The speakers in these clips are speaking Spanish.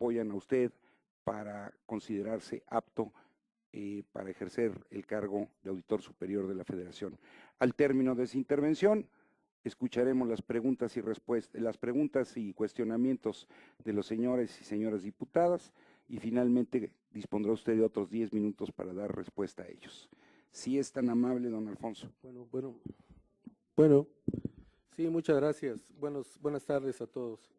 apoyan a usted para considerarse apto para ejercer el cargo de auditor superior de la Federación. Al término de su intervención, escucharemos las preguntas y cuestionamientos de los señores y señoras diputadas y finalmente dispondrá usted de otros 10 minutos para dar respuesta a ellos. Si es tan amable, don Alfonso. Bueno, sí, muchas gracias. Buenas tardes a todos.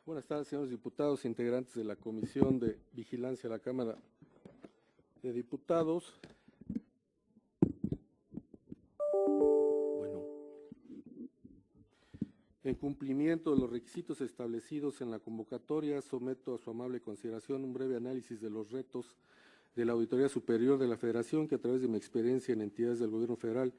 Buenas tardes, señores diputados, integrantes de la Comisión de Vigilancia de la Cámara de Diputados. Bueno, en cumplimiento de los requisitos establecidos en la convocatoria, someto a su amable consideración un breve análisis de los retos de la Auditoría Superior de la Federación, que a través de mi experiencia en entidades del Gobierno Federal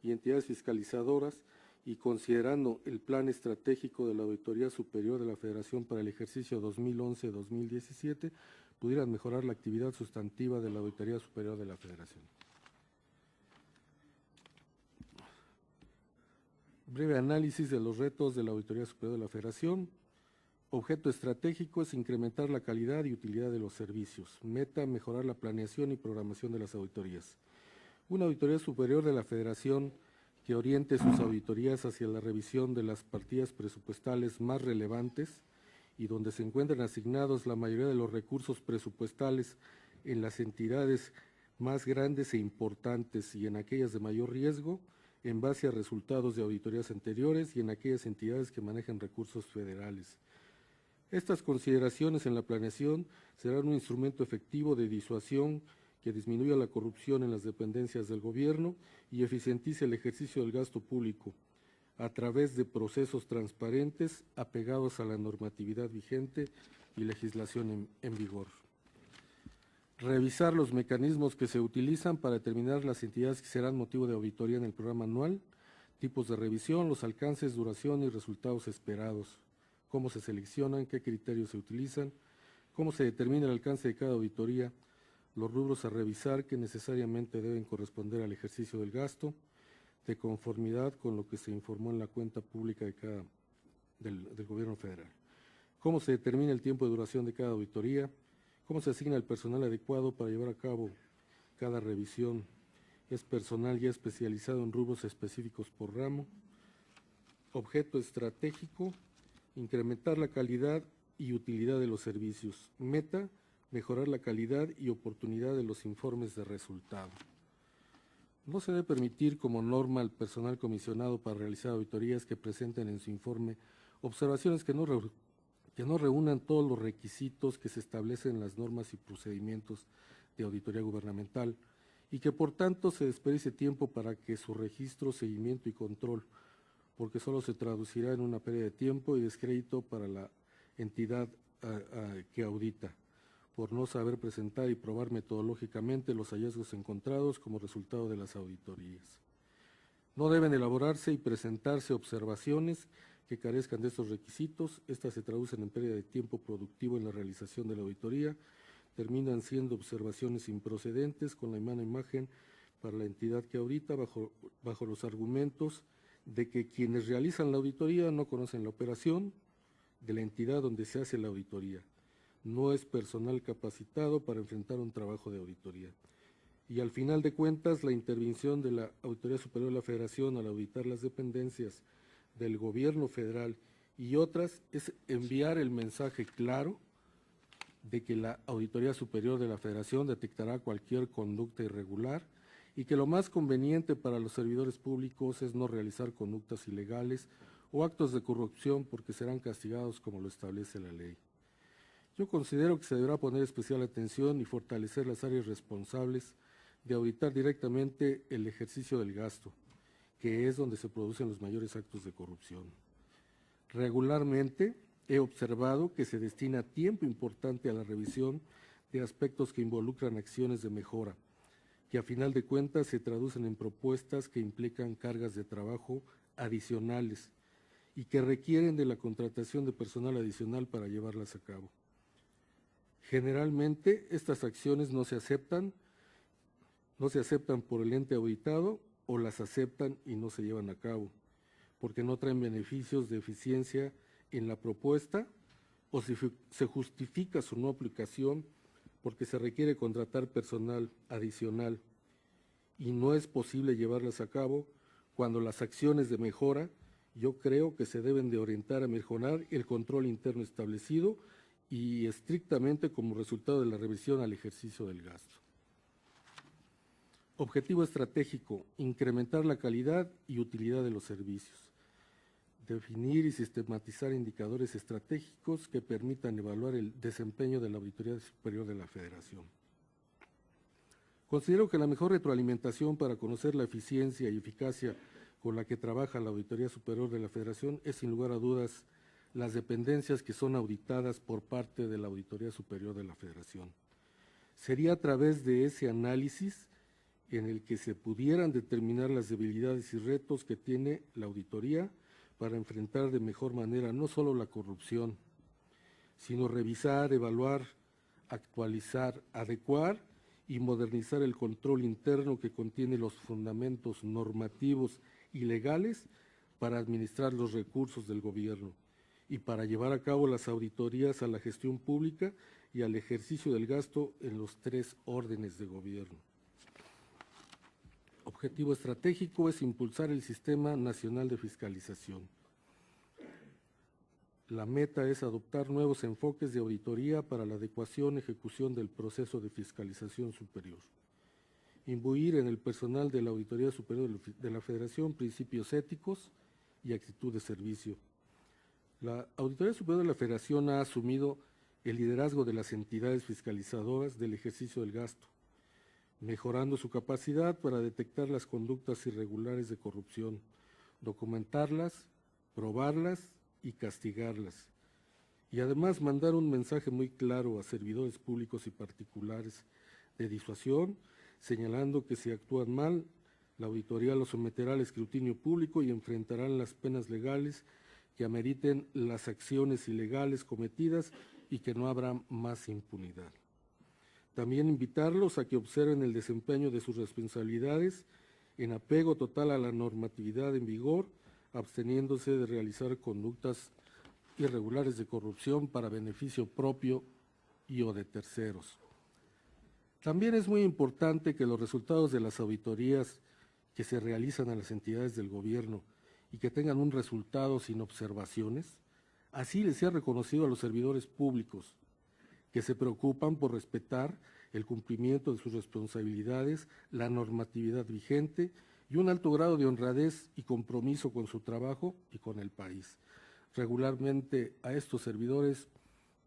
y entidades fiscalizadoras, y considerando el plan estratégico de la Auditoría Superior de la Federación para el ejercicio 2011-2017, pudieran mejorar la actividad sustantiva de la Auditoría Superior de la Federación. Breve análisis de los retos de la Auditoría Superior de la Federación. Objeto estratégico es incrementar la calidad y utilidad de los servicios. Meta, mejorar la planeación y programación de las auditorías. Una Auditoría Superior de la Federación que oriente sus auditorías hacia la revisión de las partidas presupuestales más relevantes y donde se encuentran asignados la mayoría de los recursos presupuestales en las entidades más grandes e importantes y en aquellas de mayor riesgo, en base a resultados de auditorías anteriores y en aquellas entidades que manejan recursos federales. Estas consideraciones en la planeación serán un instrumento efectivo de disuasión que disminuya la corrupción en las dependencias del gobierno y eficientice el ejercicio del gasto público a través de procesos transparentes apegados a la normatividad vigente y legislación en vigor. Revisar los mecanismos que se utilizan para determinar las entidades que serán motivo de auditoría en el programa anual, tipos de revisión, los alcances, duración y resultados esperados, cómo se seleccionan, qué criterios se utilizan, cómo se determina el alcance de cada auditoría, los rubros a revisar que necesariamente deben corresponder al ejercicio del gasto, de conformidad con lo que se informó en la cuenta pública del Gobierno Federal. Cómo se determina el tiempo de duración de cada auditoría, cómo se asigna el personal adecuado para llevar a cabo cada revisión, es personal ya especializado en rubros específicos por ramo. Objeto estratégico, incrementar la calidad y utilidad de los servicios. Meta, mejorar la calidad y oportunidad de los informes de resultado. No se debe permitir como norma al personal comisionado para realizar auditorías que presenten en su informe observaciones que no reúnan todos los requisitos que se establecen en las normas y procedimientos de auditoría gubernamental y que por tanto se desperdicie tiempo para que su registro, seguimiento y control, porque solo se traducirá en una pérdida de tiempo y descrédito para la entidad que audita, por no saber presentar y probar metodológicamente los hallazgos encontrados como resultado de las auditorías. No deben elaborarse y presentarse observaciones que carezcan de estos requisitos. Estas se traducen en pérdida de tiempo productivo en la realización de la auditoría, terminan siendo observaciones improcedentes con la mala imagen para la entidad que audita bajo los argumentos de que quienes realizan la auditoría no conocen la operación de la entidad donde se hace la auditoría. No es personal capacitado para enfrentar un trabajo de auditoría. Y al final de cuentas, la intervención de la Auditoría Superior de la Federación al auditar las dependencias del Gobierno Federal y otras es enviar el mensaje claro de que la Auditoría Superior de la Federación detectará cualquier conducta irregular y que lo más conveniente para los servidores públicos es no realizar conductas ilegales o actos de corrupción porque serán castigados como lo establece la ley. Yo considero que se deberá poner especial atención y fortalecer las áreas responsables de auditar directamente el ejercicio del gasto, que es donde se producen los mayores actos de corrupción. Regularmente he observado que se destina tiempo importante a la revisión de aspectos que involucran acciones de mejora, que a final de cuentas se traducen en propuestas que implican cargas de trabajo adicionales y que requieren de la contratación de personal adicional para llevarlas a cabo. Generalmente estas acciones no se aceptan por el ente auditado o las aceptan y no se llevan a cabo, porque no traen beneficios de eficiencia en la propuesta o si se justifica su no aplicación porque se requiere contratar personal adicional y no es posible llevarlas a cabo, cuando las acciones de mejora yo creo que se deben de orientar a mejorar el control interno establecido y estrictamente como resultado de la revisión al ejercicio del gasto. Objetivo estratégico: incrementar la calidad y utilidad de los servicios. Definir y sistematizar indicadores estratégicos que permitan evaluar el desempeño de la Auditoría Superior de la Federación. Considero que la mejor retroalimentación para conocer la eficiencia y eficacia con la que trabaja la Auditoría Superior de la Federación es, sin lugar a dudas, las dependencias que son auditadas por parte de la Auditoría Superior de la Federación. Sería a través de ese análisis en el que se pudieran determinar las debilidades y retos que tiene la auditoría para enfrentar de mejor manera no solo la corrupción, sino revisar, evaluar, actualizar, adecuar y modernizar el control interno que contiene los fundamentos normativos y legales para administrar los recursos del gobierno y para llevar a cabo las auditorías a la gestión pública y al ejercicio del gasto en los 3 órdenes de gobierno. Objetivo estratégico es impulsar el Sistema Nacional de Fiscalización. La meta es adoptar nuevos enfoques de auditoría para la adecuación y ejecución del proceso de fiscalización superior. Imbuir en el personal de la Auditoría Superior de la Federación principios éticos y actitud de servicio. La Auditoría Superior de la Federación ha asumido el liderazgo de las entidades fiscalizadoras del ejercicio del gasto, mejorando su capacidad para detectar las conductas irregulares de corrupción, documentarlas, probarlas y castigarlas, y además mandar un mensaje muy claro a servidores públicos y particulares de disuasión, señalando que si actúan mal, la auditoría los someterá al escrutinio público y enfrentarán las penas legales que ameriten las acciones ilegales cometidas y que no habrá más impunidad. También invitarlos a que observen el desempeño de sus responsabilidades en apego total a la normatividad en vigor, absteniéndose de realizar conductas irregulares de corrupción para beneficio propio y o de terceros. También es muy importante que los resultados de las auditorías que se realizan a las entidades del gobierno y que tengan un resultado sin observaciones, así les sea reconocido a los servidores públicos que se preocupan por respetar el cumplimiento de sus responsabilidades, la normatividad vigente y un alto grado de honradez y compromiso con su trabajo y con el país. Regularmente a estos servidores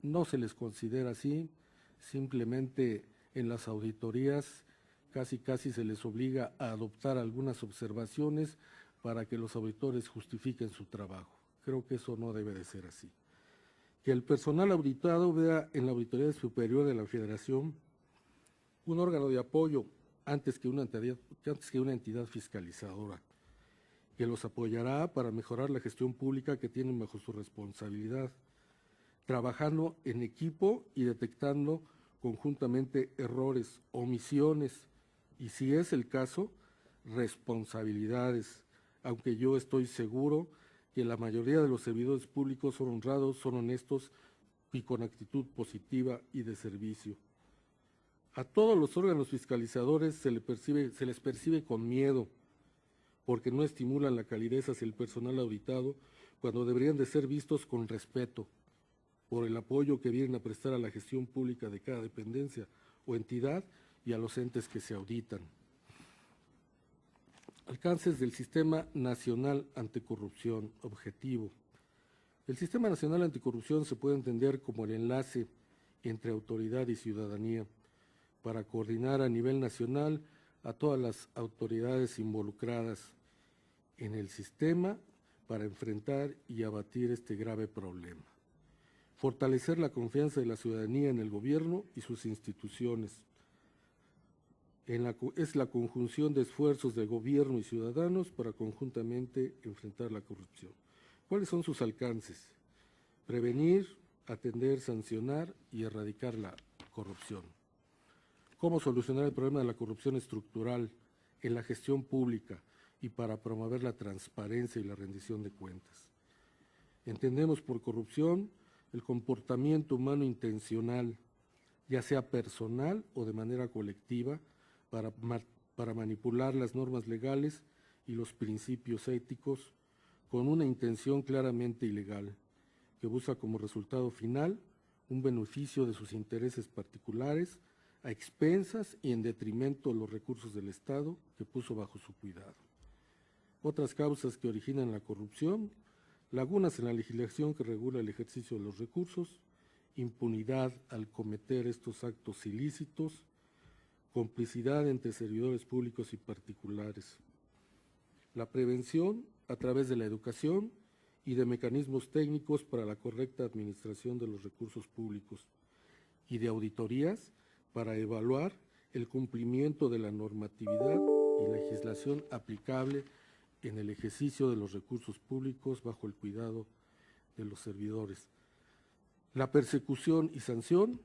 no se les considera así, simplemente en las auditorías casi se les obliga a adoptar algunas observaciones para que los auditores justifiquen su trabajo. Creo que eso no debe de ser así. Que el personal auditado vea en la Auditoría Superior de la Federación un órgano de apoyo antes que una entidad fiscalizadora, que los apoyará para mejorar la gestión pública que tienen bajo su responsabilidad, trabajando en equipo y detectando conjuntamente errores, omisiones y, si es el caso, responsabilidades, aunque yo estoy seguro que la mayoría de los servidores públicos son honrados, son honestos y con actitud positiva y de servicio. A todos los órganos fiscalizadores se les percibe con miedo, porque no estimulan la calidez hacia el personal auditado cuando deberían de ser vistos con respeto por el apoyo que vienen a prestar a la gestión pública de cada dependencia o entidad y a los entes que se auditan. Alcances del Sistema Nacional Anticorrupción. Objetivo. El Sistema Nacional Anticorrupción se puede entender como el enlace entre autoridad y ciudadanía para coordinar a nivel nacional a todas las autoridades involucradas en el sistema para enfrentar y abatir este grave problema. Fortalecer la confianza de la ciudadanía en el gobierno y sus instituciones. Es la conjunción de esfuerzos de gobierno y ciudadanos para conjuntamente enfrentar la corrupción. ¿Cuáles son sus alcances? Prevenir, atender, sancionar y erradicar la corrupción. ¿Cómo solucionar el problema de la corrupción estructural en la gestión pública y para promover la transparencia y la rendición de cuentas? Entendemos por corrupción el comportamiento humano intencional, ya sea personal o de manera colectiva, para manipular las normas legales y los principios éticos con una intención claramente ilegal, que busca como resultado final un beneficio de sus intereses particulares a expensas y en detrimento de los recursos del Estado que puso bajo su cuidado. Otras causas que originan la corrupción: lagunas en la legislación que regula el ejercicio de los recursos, impunidad al cometer estos actos ilícitos, complicidad entre servidores públicos y particulares. La prevención a través de la educación y de mecanismos técnicos para la correcta administración de los recursos públicos y de auditorías para evaluar el cumplimiento de la normatividad y legislación aplicable en el ejercicio de los recursos públicos bajo el cuidado de los servidores. La persecución y sanción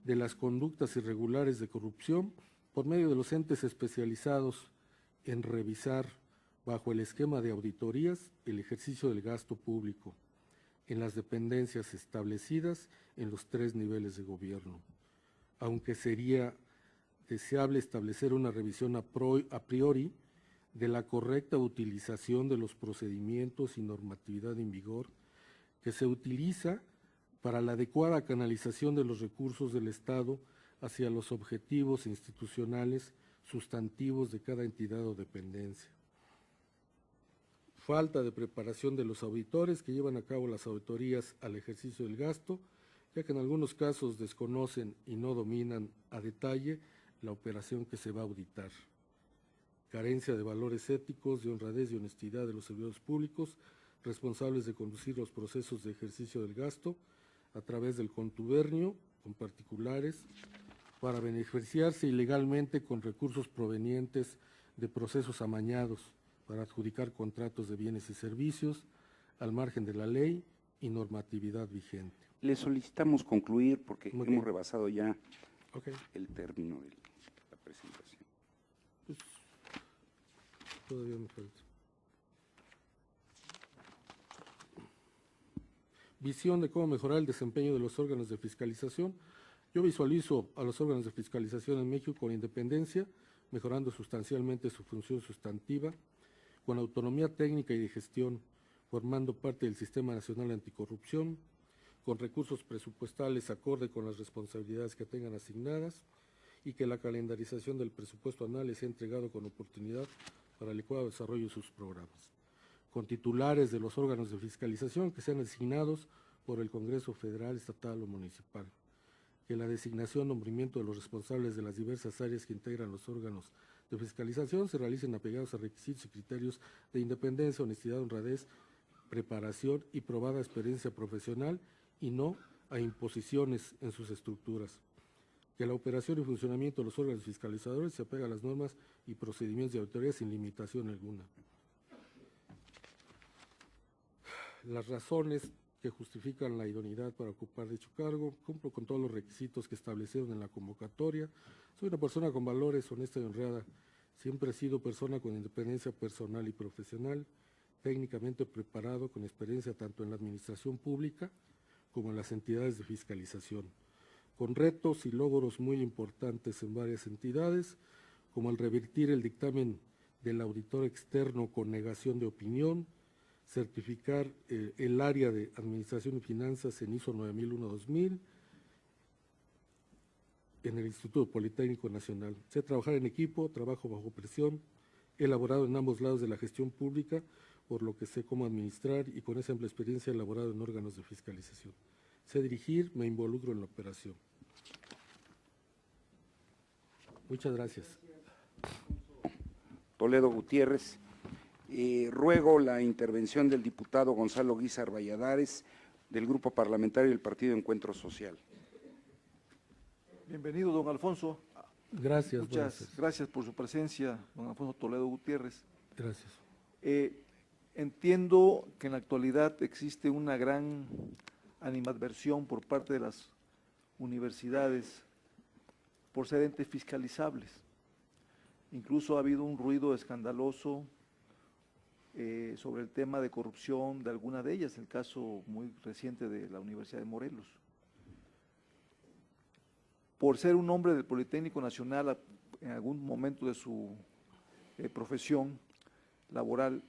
de las conductas irregulares de corrupción por medio de los entes especializados en revisar bajo el esquema de auditorías el ejercicio del gasto público en las dependencias establecidas en los 3 niveles de gobierno, aunque sería deseable establecer una revisión a priori de la correcta utilización de los procedimientos y normatividad en vigor que se utiliza para la adecuada canalización de los recursos del Estado hacia los objetivos institucionales sustantivos de cada entidad o dependencia. Falta de preparación de los auditores que llevan a cabo las auditorías al ejercicio del gasto, ya que en algunos casos desconocen y no dominan a detalle la operación que se va a auditar. Carencia de valores éticos, de honradez y honestidad de los servidores públicos responsables de conducir los procesos de ejercicio del gasto a través del contubernio con particulares para beneficiarse ilegalmente con recursos provenientes de procesos amañados para adjudicar contratos de bienes y servicios al margen de la ley y normatividad vigente. Le solicitamos concluir porque Muy hemos bien. rebasado ya Okay. el término de la presentación. Pues, todavía me falta. Visión de cómo mejorar el desempeño de los órganos de fiscalización. Yo visualizo a los órganos de fiscalización en México con independencia, mejorando sustancialmente su función sustantiva, con autonomía técnica y de gestión, formando parte del Sistema Nacional Anticorrupción, con recursos presupuestales acorde con las responsabilidades que tengan asignadas y que la calendarización del presupuesto anual les sea entregado con oportunidad para el adecuado desarrollo de sus programas, con titulares de los órganos de fiscalización que sean designados por el Congreso Federal, Estatal o Municipal, que la designación, nombramiento de los responsables de las diversas áreas que integran los órganos de fiscalización se realicen apegados a requisitos y criterios de independencia, honestidad, honradez, preparación y probada experiencia profesional y no a imposiciones en sus estructuras. Que la operación y funcionamiento de los órganos fiscalizadores se apega a las normas y procedimientos de auditoría sin limitación alguna. Las razones que justifican la idoneidad para ocupar dicho cargo: cumplo con todos los requisitos que establecieron en la convocatoria, soy una persona con valores, honesta y honrada, siempre he sido persona con independencia personal y profesional, técnicamente preparado, con experiencia tanto en la administración pública como en las entidades de fiscalización, con retos y logros muy importantes en varias entidades, como el revertir el dictamen del auditor externo con negación de opinión, certificar el área de Administración y Finanzas en ISO 9001-2000 en el Instituto Politécnico Nacional. Sé trabajar en equipo, trabajo bajo presión, he elaborado en ambos lados de la gestión pública, por lo que sé cómo administrar y con esa amplia experiencia he elaborado en órganos de fiscalización. Sé dirigir, me involucro en la operación. Muchas gracias. Toledo Gutiérrez. Ruego la intervención del diputado Gonzalo Guízar Valladares, del Grupo Parlamentario del Partido Encuentro Social. Bienvenido, don Alfonso. Gracias. Muchas gracias por su presencia, don Alfonso Toledo Gutiérrez. Gracias. Entiendo que en la actualidad existe una gran animadversión por parte de las universidades por ser entes fiscalizables. Incluso ha habido un ruido escandaloso, sobre el tema de corrupción de alguna de ellas, el caso muy reciente de la Universidad de Morelos. Por ser un hombre del Politécnico Nacional en algún momento de su profesión laboral,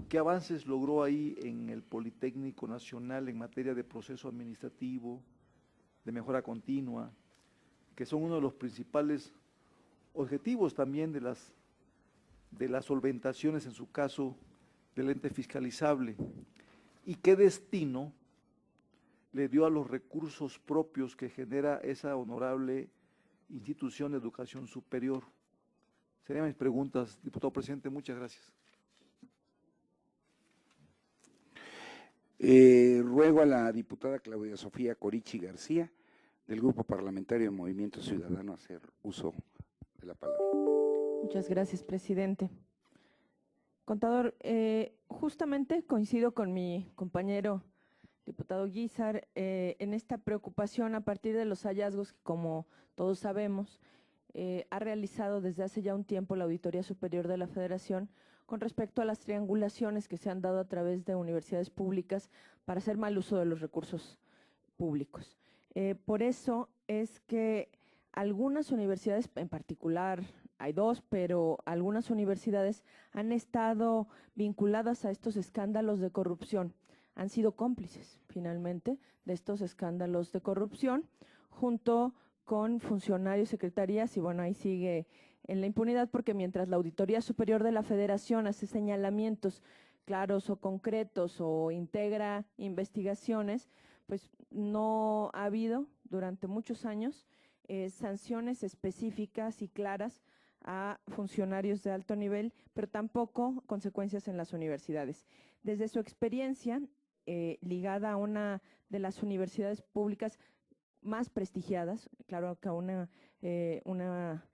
¿qué avances logró ahí en el Politécnico Nacional en materia de proceso administrativo, de mejora continua, que son uno de los principales objetivos también de las solventaciones, en su caso, del ente fiscalizable? ¿Y qué destino le dio a los recursos propios que genera esa honorable institución de educación superior? Serían mis preguntas, diputado presidente. Muchas gracias. Ruego a la diputada Claudia Sofía Corichi García, del Grupo Parlamentario de Movimiento Ciudadano, hacer uso de la palabra. Muchas gracias, presidente. Contador, justamente coincido con mi compañero diputado Guízar en esta preocupación a partir de los hallazgos que, como todos sabemos, ha realizado desde hace ya un tiempo la Auditoría Superior de la Federación con respecto a las triangulaciones que se han dado a través de universidades públicas para hacer mal uso de los recursos públicos. Por eso es que algunas universidades, en particular hay dos, pero algunas universidades han estado vinculadas a estos escándalos de corrupción, han sido cómplices finalmente de estos escándalos de corrupción, junto con funcionarios, secretarías, y bueno, ahí sigue en la impunidad, porque mientras la Auditoría Superior de la Federación hace señalamientos claros o concretos o integra investigaciones, pues no ha habido durante muchos años sanciones específicas y claras a funcionarios de alto nivel, pero tampoco consecuencias en las universidades. Desde su experiencia, ligada a una de las universidades públicas más prestigiadas, claro que a una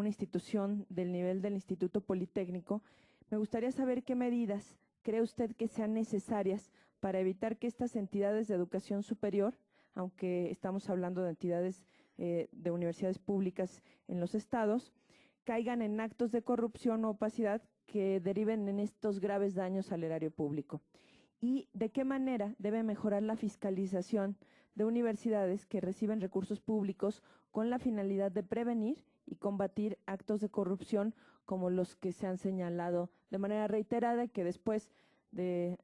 institución del nivel del Instituto Politécnico, me gustaría saber qué medidas cree usted que sean necesarias para evitar que estas entidades de educación superior, aunque estamos hablando de entidades de universidades públicas en los estados, caigan en actos de corrupción o opacidad que deriven en estos graves daños al erario público. ¿Y de qué manera debe mejorar la fiscalización de universidades que reciben recursos públicos con la finalidad de prevenir y combatir actos de corrupción como los que se han señalado de manera reiterada y que después de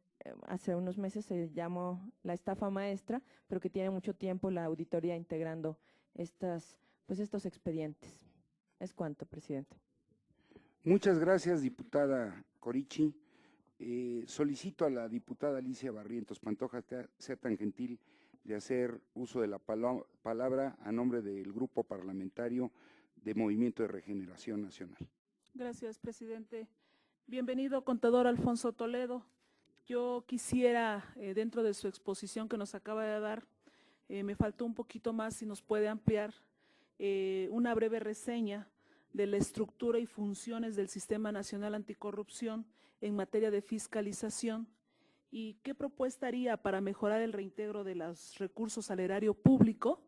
hace unos meses se llamó la estafa maestra, pero que tiene mucho tiempo la auditoría integrando estos expedientes? Es cuanto, presidente. Muchas gracias, diputada Corichi. Solicito a la diputada Alicia Barrientos Pantoja sea tan gentil de hacer uso de la palabra a nombre del Grupo Parlamentario de Movimiento de Regeneración Nacional. Gracias, presidente. Bienvenido, contador Alfonso Toledo. Yo quisiera, dentro de su exposición que nos acaba de dar, me faltó un poquito más, si nos puede ampliar una breve reseña de la estructura y funciones del Sistema Nacional Anticorrupción en materia de fiscalización y qué propuesta haría para mejorar el reintegro de los recursos al erario público,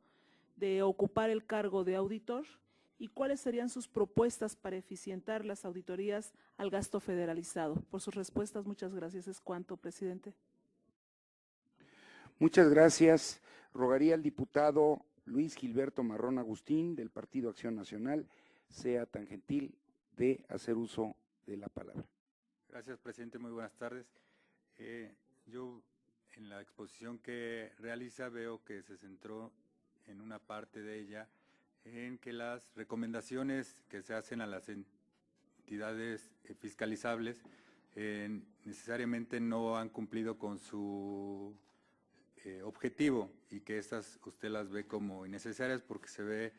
de ocupar el cargo de auditor, y cuáles serían sus propuestas para eficientar las auditorías al gasto federalizado. Por sus respuestas, muchas gracias. Es cuanto, presidente. Muchas gracias. Rogaría al diputado Luis Gilberto Marrón Agustín, del Partido Acción Nacional, sea tan gentil de hacer uso de la palabra. Gracias, presidente. Muy buenas tardes. Yo en la exposición que realiza veo que se centró en una parte de ella en que las recomendaciones que se hacen a las entidades fiscalizables necesariamente no han cumplido con su objetivo y que estas usted las ve como innecesarias porque se ve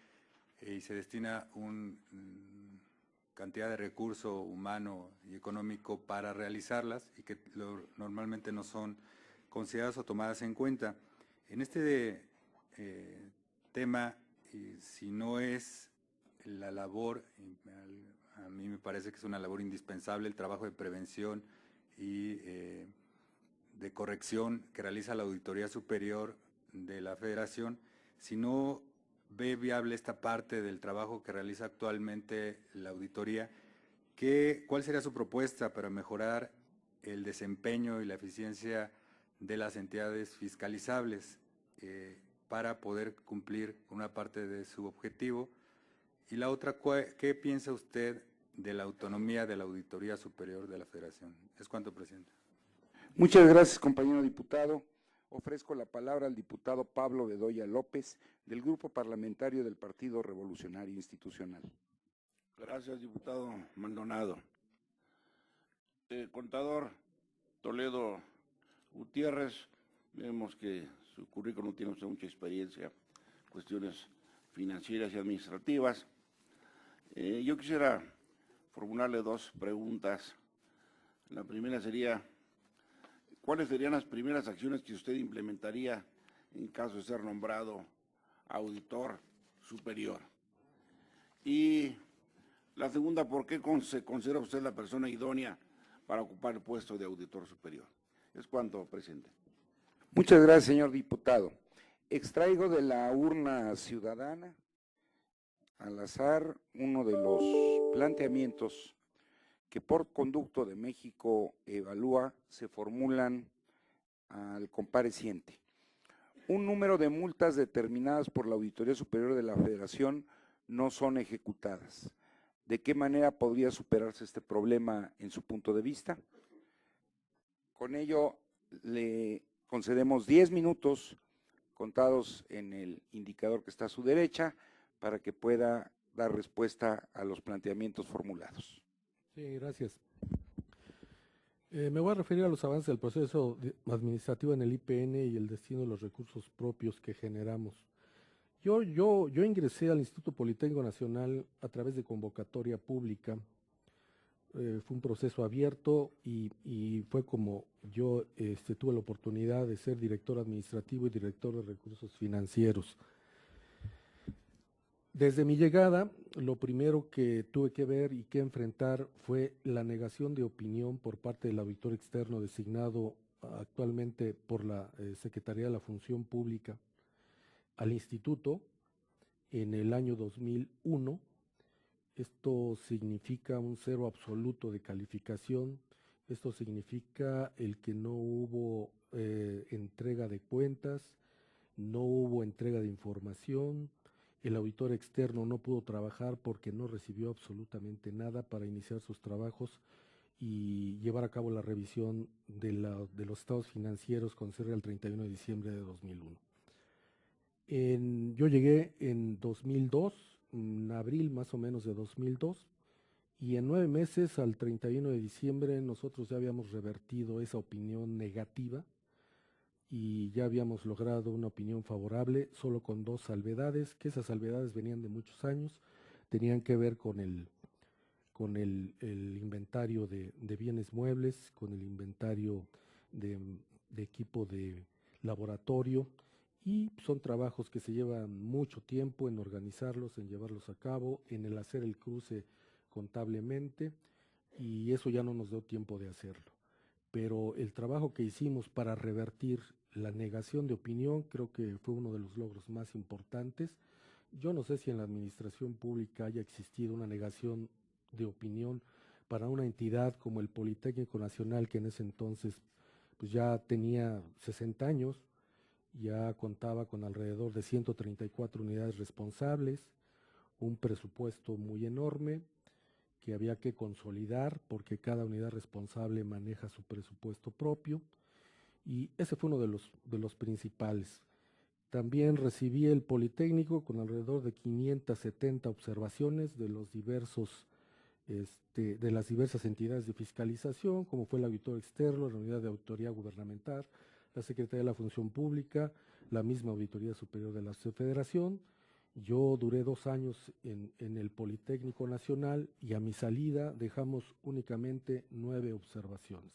y se destina una cantidad de recurso humano y económico para realizarlas y que normalmente no son consideradas o tomadas en cuenta. En este tema, si no es la labor, a mí me parece que es una labor indispensable el trabajo de prevención y de corrección que realiza la Auditoría Superior de la Federación, si no ve viable esta parte del trabajo que realiza actualmente la auditoría, ¿cuál sería su propuesta para mejorar el desempeño y la eficiencia de las entidades fiscalizables para poder cumplir una parte de su objetivo. Y la otra, ¿qué piensa usted de la autonomía de la Auditoría Superior de la Federación? Es cuanto, presidente. Muchas gracias, compañero diputado. Ofrezco la palabra al diputado Pablo Bedoya López, del Grupo Parlamentario del Partido Revolucionario Institucional. Gracias, diputado Maldonado. Contador Toledo Gutiérrez, vemos que su currículum tiene usted mucha experiencia en cuestiones financieras y administrativas. Yo quisiera formularle dos preguntas. La primera sería, ¿cuáles serían las primeras acciones que usted implementaría en caso de ser nombrado auditor superior? Y la segunda, ¿por qué se considera usted la persona idónea para ocupar el puesto de auditor superior? Es cuanto, presidente. Muchas gracias, señor diputado. Extraigo de la urna ciudadana, al azar, uno de los planteamientos que por Conducto de México Evalúa se formulan al compareciente. Un número de multas determinadas por la Auditoría Superior de la Federación no son ejecutadas. ¿De qué manera podría superarse este problema en su punto de vista? Con ello le concedemos 10 minutos contados en el indicador que está a su derecha para que pueda dar respuesta a los planteamientos formulados. Sí, gracias. Me voy a referir a los avances del proceso administrativo en el IPN y el destino de los recursos propios que generamos. Yo ingresé al Instituto Politécnico Nacional a través de convocatoria pública. Fue un proceso abierto y fue como yo tuve la oportunidad de ser director administrativo y director de recursos financieros. Desde mi llegada, lo primero que tuve que ver y que enfrentar fue la negación de opinión por parte del auditor externo designado actualmente por la Secretaría de la Función Pública al instituto en el año 2001. Esto significa un 0 absoluto de calificación. Esto significa el que no hubo entrega de cuentas, no hubo entrega de información. El auditor externo no pudo trabajar porque no recibió absolutamente nada para iniciar sus trabajos y llevar a cabo la revisión de los estados financieros con cierre al 31 de diciembre de 2001. Yo llegué en 2002, en abril más o menos de 2002, y en 9 meses, al 31 de diciembre, nosotros ya habíamos revertido esa opinión negativa y ya habíamos logrado una opinión favorable, solo con 2 salvedades, que esas salvedades venían de muchos años, tenían que ver con el inventario de bienes muebles, con el inventario de equipo de laboratorio, y son trabajos que se llevan mucho tiempo en organizarlos, en llevarlos a cabo, en el hacer el cruce contablemente, y eso ya no nos dio tiempo de hacerlo. Pero el trabajo que hicimos para revertir la negación de opinión creo que fue uno de los logros más importantes. Yo no sé si en la administración pública haya existido una negación de opinión para una entidad como el Politécnico Nacional, que en ese entonces pues ya tenía 60 años, ya contaba con alrededor de 134 unidades responsables, un presupuesto muy enorme que había que consolidar porque cada unidad responsable maneja su presupuesto propio, y ese fue uno de los principales. También recibí el Politécnico con alrededor de 570 observaciones de los de las diversas entidades de fiscalización, como fue el auditor externo, la unidad de auditoría gubernamental, la Secretaría de la Función Pública, la misma Auditoría Superior de la Federación. Yo duré 2 años en el Politécnico Nacional y a mi salida dejamos únicamente 9 observaciones.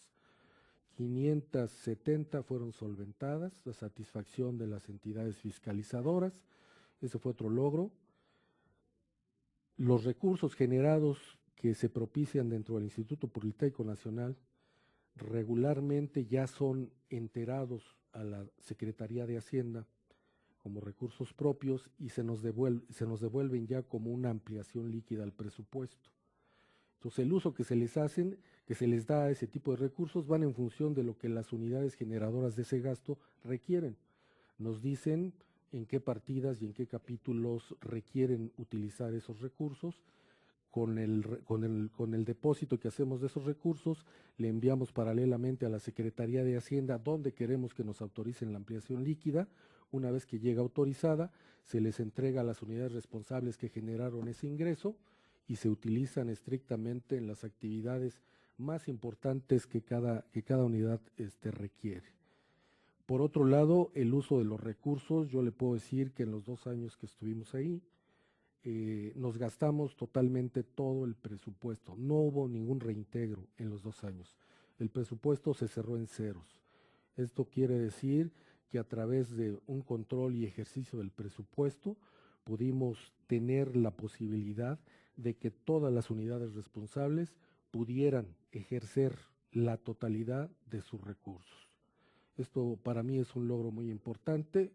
570 fueron solventadas, la satisfacción de las entidades fiscalizadoras, ese fue otro logro. Los recursos generados que se propician dentro del Instituto Politécnico Nacional regularmente ya son enterados a la Secretaría de Hacienda como recursos propios y se nos devuelven ya como una ampliación líquida al presupuesto. Entonces el uso que se les hacen que se les da a ese tipo de recursos van en función de lo que las unidades generadoras de ese gasto requieren. Nos dicen en qué partidas y en qué capítulos requieren utilizar esos recursos. Con el depósito que hacemos de esos recursos, le enviamos paralelamente a la Secretaría de Hacienda donde queremos que nos autoricen la ampliación líquida. Una vez que llega autorizada, se les entrega a las unidades responsables que generaron ese ingreso y se utilizan estrictamente en las actividades más importantes que cada unidad requiere. Por otro lado, el uso de los recursos, yo le puedo decir que en los 2 años que estuvimos ahí, nos gastamos totalmente todo el presupuesto. No hubo ningún reintegro en los 2 años. El presupuesto se cerró en ceros. Esto quiere decir que a través de un control y ejercicio del presupuesto pudimos tener la posibilidad de que todas las unidades responsables pudieran ejercer la totalidad de sus recursos. Esto para mí es un logro muy importante.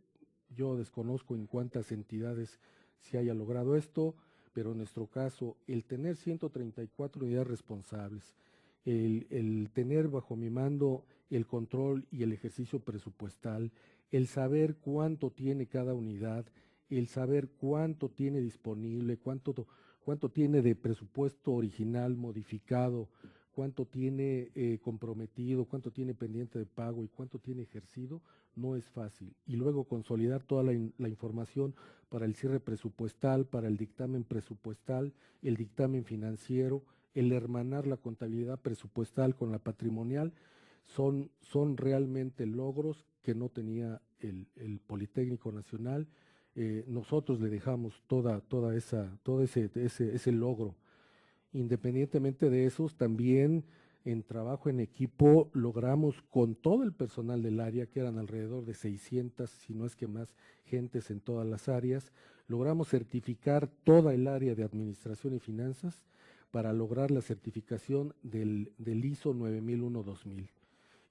Yo desconozco en cuántas entidades se haya logrado esto, pero en nuestro caso, el tener 134 unidades responsables, el tener bajo mi mando el control y el ejercicio presupuestal, el saber cuánto tiene cada unidad, el saber cuánto tiene disponible, cuánto tiene de presupuesto original modificado, cuánto tiene comprometido, cuánto tiene pendiente de pago y cuánto tiene ejercido, no es fácil. Y luego consolidar toda la información para el cierre presupuestal, para el dictamen presupuestal, el dictamen financiero, el hermanar la contabilidad presupuestal con la patrimonial, son realmente logros que no tenía el Politécnico Nacional. Nosotros le dejamos todo ese logro. Independientemente de esos, también en trabajo en equipo logramos con todo el personal del área, que eran alrededor de 600, si no es que más, gentes en todas las áreas, logramos certificar toda el área de administración y finanzas para lograr la certificación del ISO 9001-2000.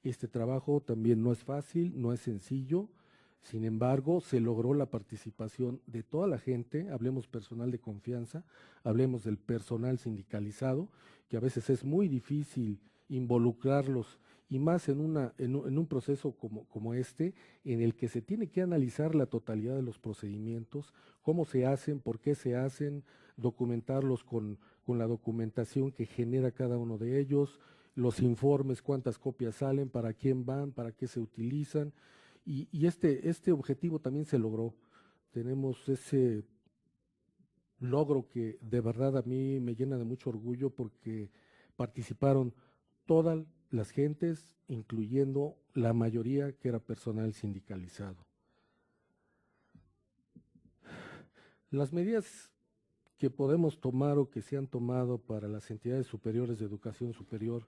Este trabajo también no es fácil, no es sencillo. Sin embargo, se logró la participación de toda la gente, hablemos personal de confianza, hablemos del personal sindicalizado, que a veces es muy difícil involucrarlos, y más en un proceso como este, en el que se tiene que analizar la totalidad de los procedimientos, cómo se hacen, por qué se hacen, documentarlos con la documentación que genera cada uno de ellos, los informes, cuántas copias salen, para quién van, para qué se utilizan. Y este objetivo también se logró. Tenemos ese logro que de verdad a mí me llena de mucho orgullo, porque participaron todas las gentes, incluyendo la mayoría que era personal sindicalizado. Las medidas que podemos tomar o que se han tomado para las entidades superiores de educación superior,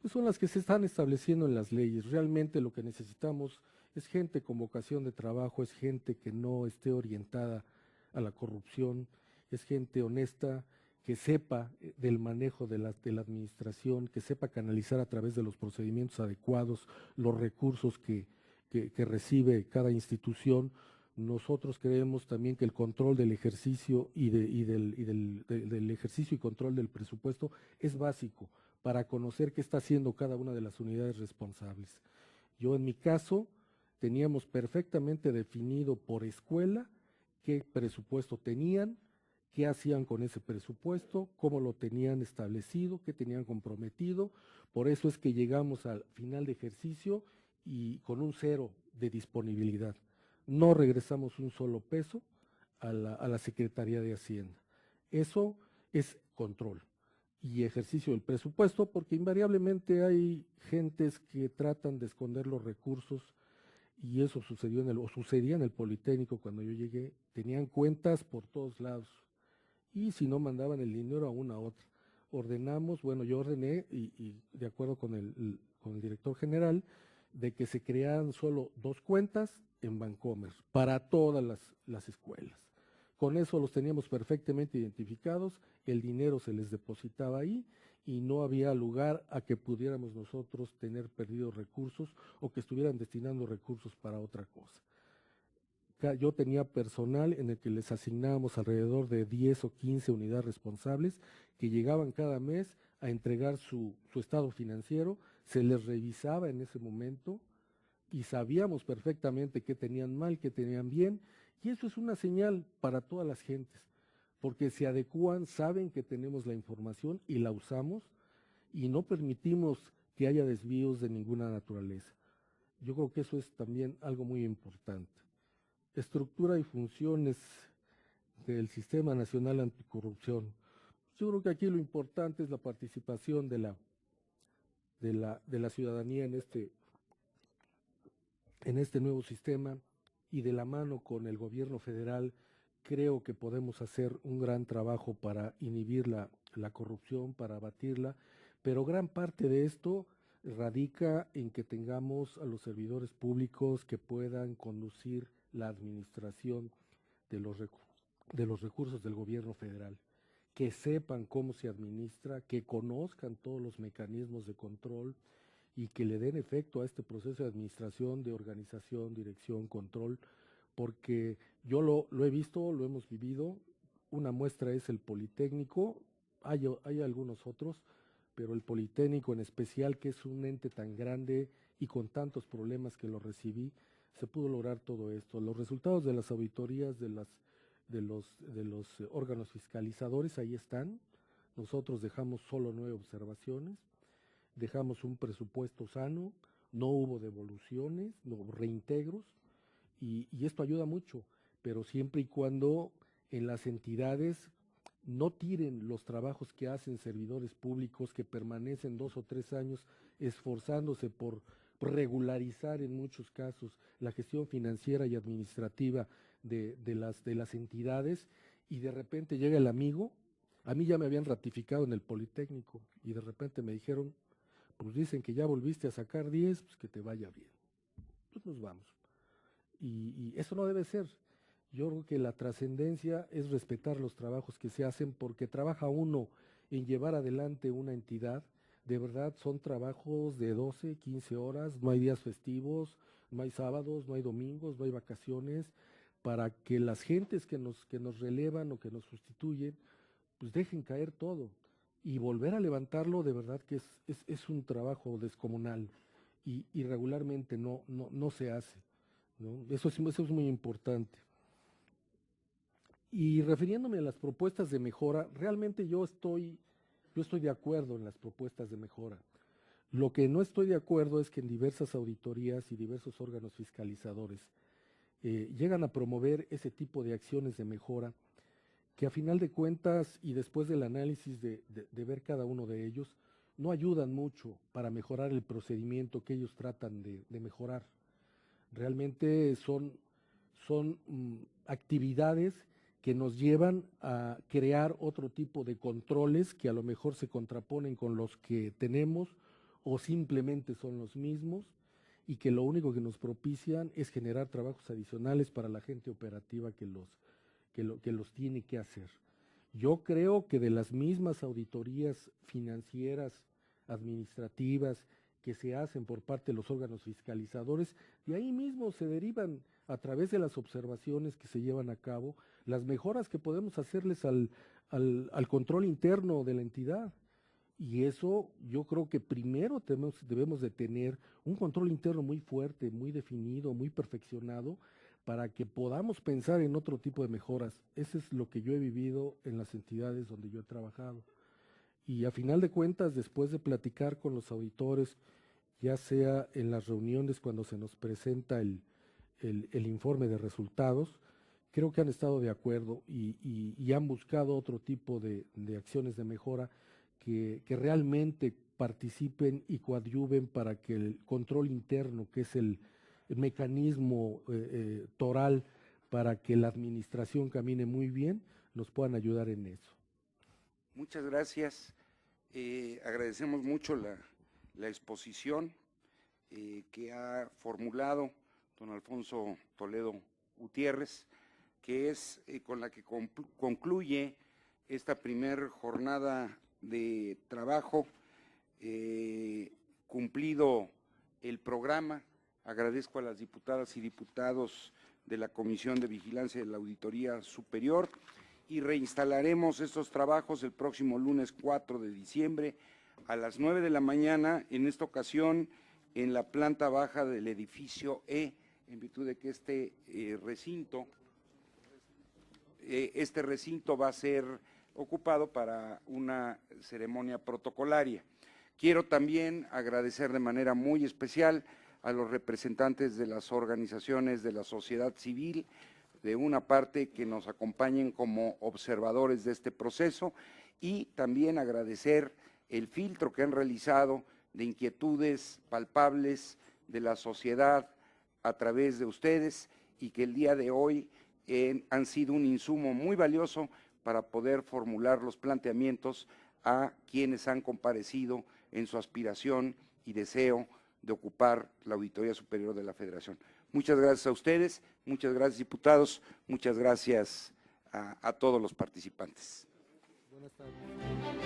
pues son las que se están estableciendo en las leyes. Realmente lo que necesitamos es gente con vocación de trabajo, es gente que no esté orientada a la corrupción, es gente honesta, que sepa del manejo de la administración, que sepa canalizar a través de los procedimientos adecuados los recursos que recibe cada institución. Nosotros creemos también que el control del ejercicio del ejercicio y control del presupuesto es básico para conocer qué está haciendo cada una de las unidades responsables. Yo en mi caso teníamos perfectamente definido por escuela qué presupuesto tenían, qué hacían con ese presupuesto, cómo lo tenían establecido, qué tenían comprometido. Por eso es que llegamos al final de ejercicio y con un 0 de disponibilidad. No regresamos un solo peso a la Secretaría de Hacienda. Eso es control y ejercicio del presupuesto, porque invariablemente hay gentes que tratan de esconder los recursos, y eso sucedía en el Politécnico cuando yo llegué. Tenían cuentas por todos lados, y si no mandaban el dinero a una a otra. Ordenamos, bueno, yo ordené, y de acuerdo con el director general, de que se crearan solo 2 cuentas en Bancomer para todas las escuelas. Con eso los teníamos perfectamente identificados, el dinero se les depositaba ahí y no había lugar a que pudiéramos nosotros tener perdidos recursos o que estuvieran destinando recursos para otra cosa. Yo tenía personal en el que les asignábamos alrededor de 10 o 15 unidades responsables que llegaban cada mes a entregar su estado financiero, se les revisaba en ese momento y sabíamos perfectamente qué tenían mal, qué tenían bien, y eso es una señal para todas las gentes, porque se adecúan, saben que tenemos la información y la usamos y no permitimos que haya desvíos de ninguna naturaleza. Yo creo que eso es también algo muy importante. Estructura y funciones del Sistema Nacional Anticorrupción. Yo creo que aquí lo importante es la participación de la ciudadanía en este nuevo sistema, y de la mano con el gobierno federal creo que podemos hacer un gran trabajo para inhibir la corrupción, para abatirla, pero gran parte de esto radica en que tengamos a los servidores públicos que puedan conducir la administración de los recursos del gobierno federal, que sepan cómo se administra, que conozcan todos los mecanismos de control y que le den efecto a este proceso de administración, de organización, dirección, control, porque yo lo he visto, lo hemos vivido. Una muestra es el Politécnico, hay algunos otros, pero el Politécnico en especial, que es un ente tan grande y con tantos problemas que lo recibí, se pudo lograr todo esto. Los resultados de las auditorías de los órganos fiscalizadores ahí están. Nosotros dejamos solo 9 observaciones, dejamos un presupuesto sano, no hubo devoluciones, no hubo reintegros, y esto ayuda mucho, pero siempre y cuando en las entidades no tiren los trabajos que hacen servidores públicos que permanecen 2 o 3 años esforzándose por regularizar en muchos casos la gestión financiera y administrativa de las entidades, y de repente llega el amigo. A mí ya me habían ratificado en el Politécnico y de repente me dijeron, pues dicen que ya volviste a sacar 10, pues que te vaya bien. Pues nos vamos. Y eso no debe ser. Yo creo que la trascendencia es respetar los trabajos que se hacen, porque trabaja uno en llevar adelante una entidad. De verdad son trabajos de 12, 15 horas, no hay días festivos, no hay sábados, no hay domingos, no hay vacaciones, para que las gentes que nos relevan o que nos sustituyen, pues dejen caer todo. Y volver a levantarlo, de verdad que es un trabajo descomunal, y regularmente no se hace, ¿no? Eso es muy importante. Y refiriéndome a las propuestas de mejora, realmente yo estoy de acuerdo en las propuestas de mejora. Lo que no estoy de acuerdo es que en diversas auditorías y diversos órganos fiscalizadores llegan a promover ese tipo de acciones de mejora, que a final de cuentas y después del análisis de ver cada uno de ellos, no ayudan mucho para mejorar el procedimiento que ellos tratan de mejorar. Realmente son actividades que nos llevan a crear otro tipo de controles que a lo mejor se contraponen con los que tenemos o simplemente son los mismos, y que lo único que nos propician es generar trabajos adicionales para la gente operativa que los tiene que hacer. Yo creo que de las mismas auditorías financieras, administrativas, que se hacen por parte de los órganos fiscalizadores, de ahí mismo se derivan, a través de las observaciones que se llevan a cabo, las mejoras que podemos hacerles al control interno de la entidad. Y eso yo creo que primero debemos de tener un control interno muy fuerte, muy definido, muy perfeccionado, para que podamos pensar en otro tipo de mejoras. Eso es lo que yo he vivido en las entidades donde yo he trabajado. Y a final de cuentas, después de platicar con los auditores, ya sea en las reuniones cuando se nos presenta el informe de resultados, creo que han estado de acuerdo y han buscado otro tipo de acciones de mejora que realmente participen y coadyuven para que el control interno, que es el mecanismo toral para que la administración camine muy bien, nos puedan ayudar en eso. Muchas gracias. Agradecemos mucho la exposición que ha formulado don Alfonso Toledo Gutiérrez, que es con la que concluye esta primer jornada de trabajo, cumplido el programa. Agradezco a las diputadas y diputados de la Comisión de Vigilancia de la Auditoría Superior, y reinstalaremos estos trabajos el próximo lunes 4 de diciembre a las 9 de la mañana, en esta ocasión en la planta baja del edificio E, en virtud de que este recinto va a ser ocupado para una ceremonia protocolaria. Quiero también agradecer de manera muy especial a los representantes de las organizaciones de la sociedad civil, de una parte que nos acompañen como observadores de este proceso, y también agradecer el filtro que han realizado de inquietudes palpables de la sociedad a través de ustedes, y que el día de hoy han sido un insumo muy valioso para poder formular los planteamientos a quienes han comparecido en su aspiración y deseo de ocupar la Auditoría Superior de la Federación. Muchas gracias a ustedes, muchas gracias, diputados, muchas gracias a todos los participantes. Buenas tardes.